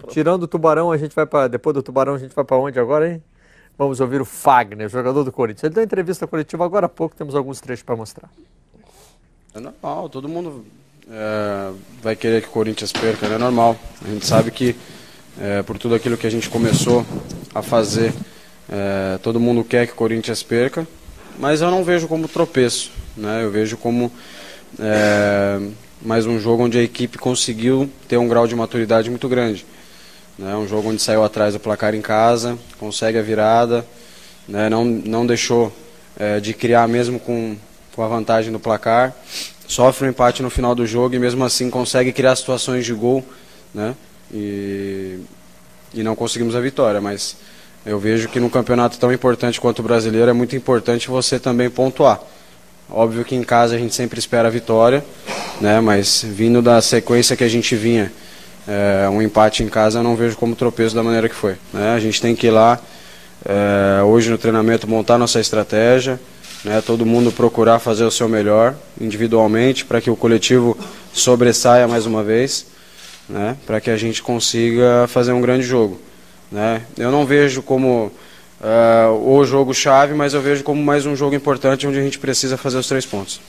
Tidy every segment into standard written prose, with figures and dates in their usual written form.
Tirando o Tubarão, a gente vai para... Depois do Tubarão, a gente vai para onde agora, hein? Vamos ouvir o Fagner, jogador do Corinthians. Ele deu entrevista coletiva agora há pouco, temos alguns trechos para mostrar. É normal, todo mundo vai querer que o Corinthians perca, é normal. A gente sabe que por tudo aquilo que a gente começou a fazer, todo mundo quer que o Corinthians perca, mas eu não vejo como tropeço, né? Eu vejo como mais um jogo onde a equipe conseguiu ter um grau de maturidade muito grande. Um jogo onde saiu atrás do placar em casa, consegue a virada, né? Não deixou de criar mesmo com a vantagem do placar, sofre um empate no final do jogo e mesmo assim consegue criar situações de gol, né? E não conseguimos a vitória, mas eu vejo que num campeonato tão importante quanto o brasileiro é muito importante você também pontuar. Óbvio que em casa a gente sempre espera a vitória, né? Mas vindo da sequência que a gente vinha, um empate em casa eu não vejo como tropeço da maneira que foi, né? A gente tem que ir lá hoje no treinamento montar nossa estratégia, né? Todo mundo procurar fazer o seu melhor individualmente para que o coletivo sobressaia mais uma vez, né? Para que a gente consiga fazer um grande jogo, né? Eu não vejo como o jogo chave, mas eu vejo como mais um jogo importante onde a gente precisa fazer os 3 pontos.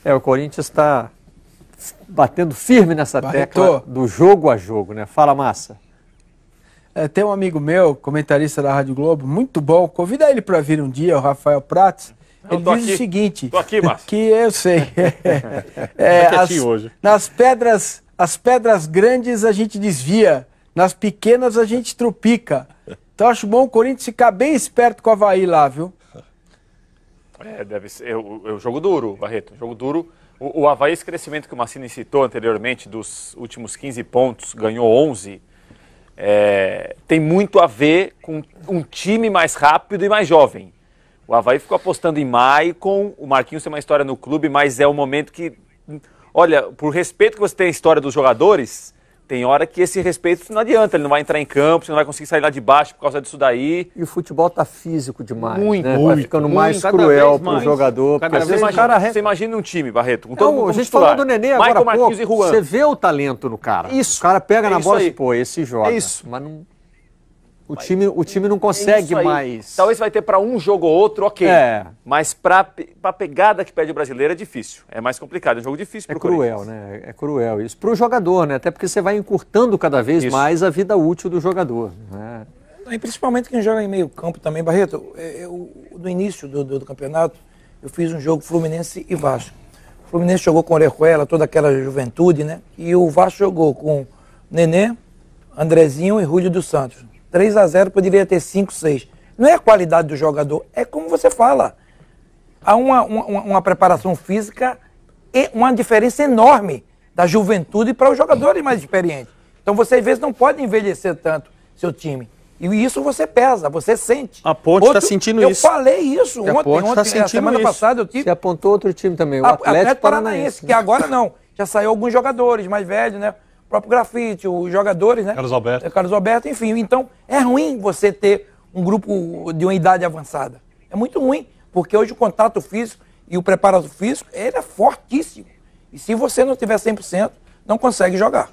O Corinthians está batendo firme nessa tecla do jogo a jogo, né? Fala, Massa. Tem um amigo meu, comentarista da Rádio Globo, muito bom, convida ele para vir um dia, o Rafael Prats. Ele diz aqui o seguinte, tô aqui, Massa. Que eu sei, hoje. As pedras grandes a gente desvia, nas pequenas a gente trupica. Então acho bom o Corinthians ficar bem esperto com o Avaí lá, viu? Deve ser o jogo duro, Barreto, jogo duro. O Avaí, esse crescimento que o Massini citou anteriormente, dos últimos 15 pontos, ganhou 11, tem muito a ver com um time mais rápido e mais jovem. O Avaí ficou apostando em Maicon, o Marquinhos tem uma história no clube, mas é um momento que, olha, por respeito que você tem a história dos jogadores, tem hora que esse respeito não adianta, ele não vai entrar em campo, você não vai conseguir sair lá de baixo por causa disso daí. E o futebol tá físico demais, muito, né? Vai ficando mais cruel pro jogador. Você imagina um time, Barreto, com todo mundo a gente falou do Nenê agora há pouco, você vê o talento no cara. Isso. O cara pega na bola aí. e pô, esse joga. É isso. Mas não... O time não consegue mais. Talvez vai ter para um jogo ou outro, ok. Mas para a pegada que pede o brasileiro é difícil. É mais complicado, é um jogo difícil para o Corinthians. Né? É cruel isso. Para o jogador, né? Até porque você vai encurtando cada vez mais a vida útil do jogador. Né? E principalmente quem joga em meio campo também, Barreto. No início do campeonato, eu fiz um jogo Fluminense e Vasco. O Fluminense jogou com o Orejuela, toda aquela juventude, né? E o Vasco jogou com Nenê, Andrezinho e Rúlio dos Santos. 3-0 poderia ter 5-6. Não é a qualidade do jogador, é como você fala. Há uma preparação física e uma diferença enorme da juventude para os jogadores mais experientes. Então você às vezes não pode envelhecer tanto seu time. E isso você pesa, você sente. A Ponte está sentindo isso. Eu falei isso ontem, semana passada eu tive. Você apontou outro time também, o Atlético Paranaense, que agora não. Já saiu alguns jogadores mais velhos, né? O próprio Grafite, os jogadores, né? Carlos Alberto, enfim. Então, é ruim você ter um grupo de uma idade avançada. É muito ruim, porque hoje o contato físico e o preparo físico, ele é fortíssimo. E se você não tiver 100%, não consegue jogar.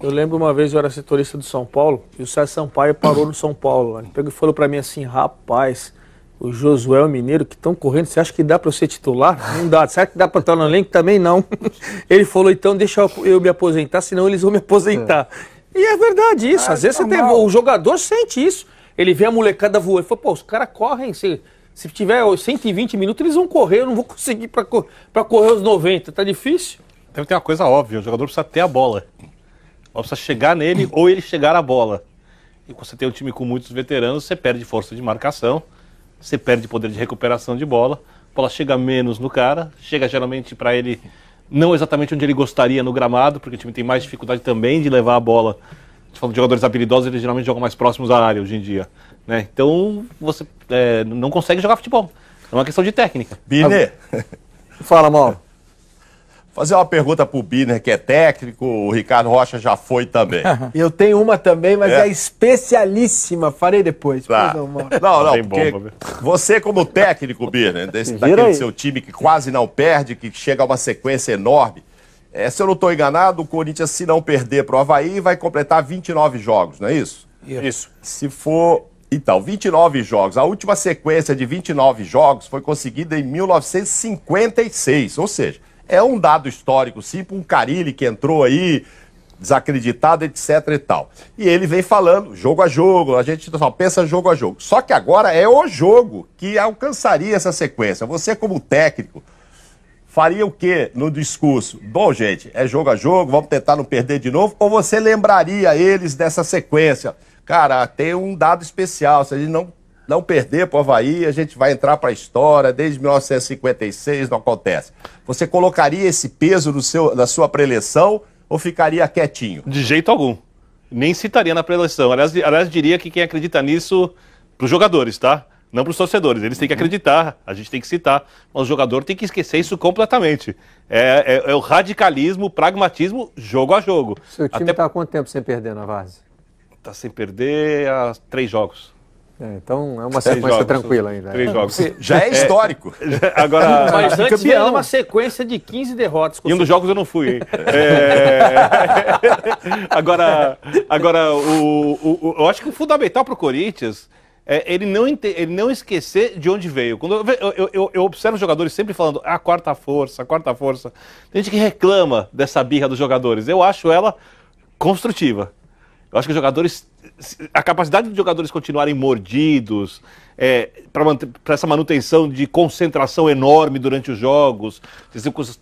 Eu lembro uma vez, eu era setorista do São Paulo, e o César Sampaio parou no São Paulo. Ele pegou e falou pra mim assim, rapaz, o Josué e o Mineiro que estão correndo, você acha que dá pra eu ser titular? Não dá. Será que dá pra estar no elenco? Também não. Ele falou, então deixa eu me aposentar, senão eles vão me aposentar. E é verdade isso. Às vezes o jogador sente isso. Ele vê a molecada voando. Ele falou, pô, os caras correm, se tiver 120 minutos, eles vão correr, eu não vou conseguir pra correr os 90. Tá difícil? Deve ter uma coisa óbvia, o jogador precisa ter a bola. Ou precisa chegar nele ou ele chegar à bola. E quando você tem um time com muitos veteranos, você perde força de marcação, você perde poder de recuperação de bola, a bola chega menos no cara, chega geralmente para ele não exatamente onde ele gostaria no gramado, porque o time tem mais dificuldade também de levar a bola. A gente fala de jogadores habilidosos, eles geralmente jogam mais próximos à área hoje em dia. Né? Então você não consegue jogar futebol. É uma questão de técnica. Biner. Fala, Mauro. Fazer uma pergunta pro Biner, que é técnico, o Ricardo Rocha já foi também. Eu tenho uma também, mas é especialíssima. Farei depois. Tá. Não, porque você como técnico, Biner, daquele seu time que quase não perde, que chega a uma sequência enorme, Se eu não estou enganado, o Corinthians, se não perder para o Avaí, vai completar 29 jogos, não é isso? Isso. Se for... Então, 29 jogos. A última sequência de 29 jogos foi conseguida em 1956. Ou seja, é um dado histórico, sim, para um Carille que entrou aí, desacreditado, etc e tal. E ele vem falando, jogo a jogo, a gente só pensa jogo a jogo. Só que agora é o jogo que alcançaria essa sequência. Você, como técnico, faria o quê no discurso? Bom, gente, é jogo a jogo, vamos tentar não perder de novo? Ou você lembraria eles dessa sequência? Cara, tem um dado especial, se a gente não perder para o Avaí, a gente vai entrar para a história, desde 1956 não acontece. Você colocaria esse peso na sua preleção ou ficaria quietinho? De jeito algum. Nem citaria na preleção. Aliás, diria que quem acredita nisso, para os jogadores, tá? Não para os torcedores. Eles têm que acreditar, a gente tem que citar, mas o jogador tem que esquecer isso completamente. É o radicalismo, o pragmatismo, jogo a jogo. Seu time está há quanto tempo sem perder na Várzea? Está sem perder há 3 jogos. Então é uma sequência tranquila ainda. 3 jogos. Já é histórico. Agora, mas antes era uma sequência de 15 derrotas. E um dos jogos eu não fui, hein? Agora eu acho que o fundamental para o Corinthians é ele não esquecer de onde veio. Quando eu observo os jogadores sempre falando a quarta força, a quarta força. Tem gente que reclama dessa birra dos jogadores. Eu acho ela construtiva. Eu acho que os jogadores, a capacidade dos jogadores continuarem mordidos, para essa manutenção de concentração enorme durante os jogos,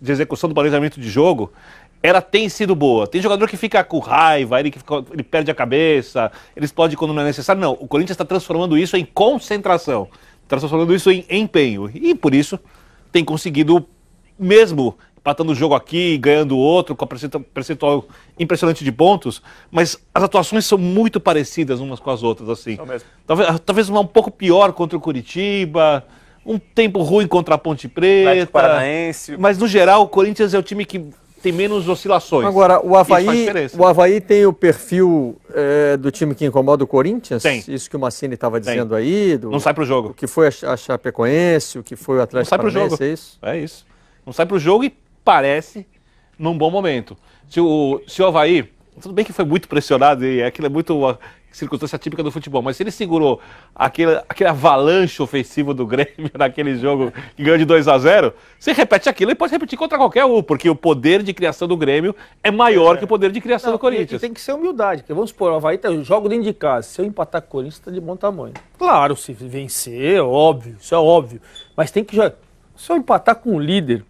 de execução do planejamento de jogo, ela tem sido boa. Tem jogador que fica com raiva, ele perde a cabeça, ele explode quando não é necessário. Não, o Corinthians está transformando isso em concentração, está transformando isso em empenho. E por isso tem conseguido, mesmo empatando o jogo aqui, ganhando outro, com a percentual impressionante de pontos, mas as atuações são muito parecidas umas com as outras, assim. Talvez uma um pouco pior contra o Curitiba, um tempo ruim contra a Ponte Preta, Paranaense. Mas no geral o Corinthians é o time que tem menos oscilações. Agora, o Avaí tem o perfil do time que incomoda o Corinthians? Tem. Isso que o Massini estava dizendo aí? Não sai pro jogo. O que foi a Chapecoense, o que foi o Atlético Paranaense, é isso? É isso. Não sai pro jogo e parece num bom momento. Se o Avaí, tudo bem que foi muito pressionado e aquilo é muito uma circunstância típica do futebol, mas se ele segurou aquele avalanche ofensivo do Grêmio naquele jogo que ganhou de 2-0, você repete aquilo e pode repetir contra qualquer um, porque o poder de criação do Grêmio é maior que o poder de criação do Corinthians. E tem que ser humildade, porque vamos supor, o Avaí joga dentro de casa, se eu empatar com o Corinthians, está de bom tamanho. Claro, se vencer, óbvio, isso é óbvio, mas tem que jogar. Se eu empatar com o líder,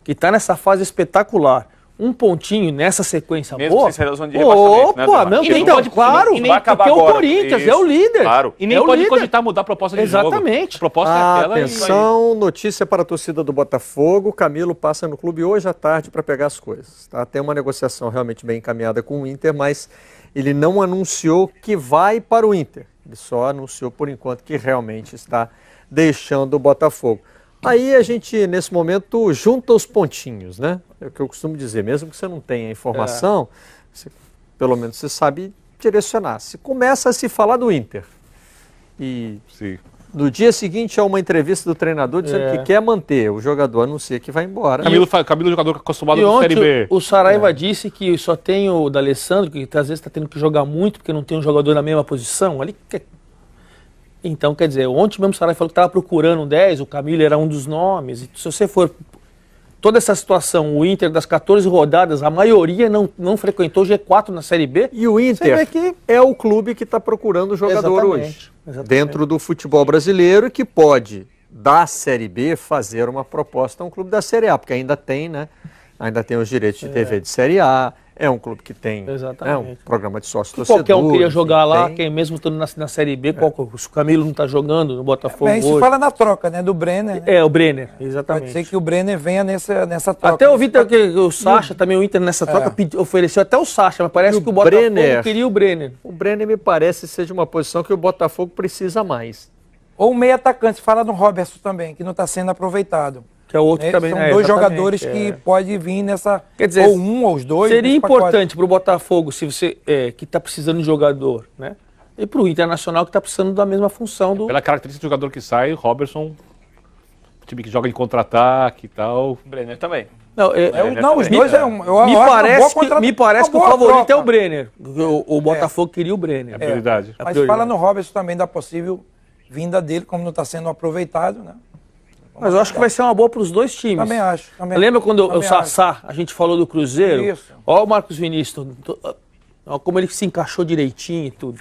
que está nessa fase espetacular, um pontinho nessa sequência mesmo boa. Sem sair da zona de rebaixamento, né, Não, então, claro, e nem vai acabar porque agora. O Corinthians Isso, é o líder. Claro. E nem pode cogitar mudar a proposta de jogo. Exatamente. A proposta é aquela. Atenção, notícia para a torcida do Botafogo. Camilo passa no clube hoje à tarde para pegar as coisas. Tá? Tem uma negociação realmente bem encaminhada com o Inter, mas ele não anunciou que vai para o Inter. Ele só anunciou por enquanto que realmente está deixando o Botafogo. Aí a gente, nesse momento, junta os pontinhos, né? É o que eu costumo dizer, mesmo que você não tenha informação, pelo menos você sabe direcionar. Se começa a se falar do Inter e no dia seguinte há uma entrevista do treinador dizendo que quer manter, o jogador anuncia que vai embora. Camilo é jogador acostumado com a Série B. O Saraiva disse que só tem o D'Alessandro, que às vezes está tendo que jogar muito porque não tem um jogador na mesma posição. Ali Então, quer dizer, ontem mesmo o Saraiva falou que estava procurando um 10, o Camilo era um dos nomes. E se você for... Toda essa situação, o Inter das 14 rodadas, a maioria não frequentou G4 na Série B. E o Inter é o clube que está procurando o jogador hoje. Dentro do futebol brasileiro, que pode, da Série B, fazer uma proposta a um clube da Série A, porque ainda tem, né? Ainda tem os direitos de TV de Série A. É um clube que tem um programa de sócio-torcedor. Qualquer um queria jogar lá, quem mesmo estando na Série B, se o Camilo não está jogando no Botafogo Mas isso hoje. fala na troca, né? Do Brenner. Né? O Brenner, exatamente. Pode ser que o Brenner venha nessa troca. Até eu vi que o Sacha também, o Inter nessa troca, ofereceu até o Sacha, mas parece que o Botafogo queria o Brenner. O Brenner me parece ser de uma posição que o Botafogo precisa mais. Ou meio atacante, fala no Robertson também, que não está sendo aproveitado. Que é outro também. São dois jogadores que podem vir nessa... Quer dizer, ou um ou os dois. Seria importante para o Botafogo, se você que está precisando de jogador, né? E para o Internacional, que está precisando da mesma função do... Pela característica do jogador que sai, Robertson, time que joga em contra-ataque e tal. Brenner também. Não, Não, os dois me parece que o favorito troca. é o Brenner. O Botafogo queria o Brenner. É prioridade. Mas fala no Robertson também da possível vinda dele, como não está sendo aproveitado, né? Mas eu acho que vai ser uma boa para os dois times. Também acho. Lembra quando o Sassá, a gente falou do Cruzeiro? Isso. Olha o Marcos Vinícius, olha como ele se encaixou direitinho e tudo.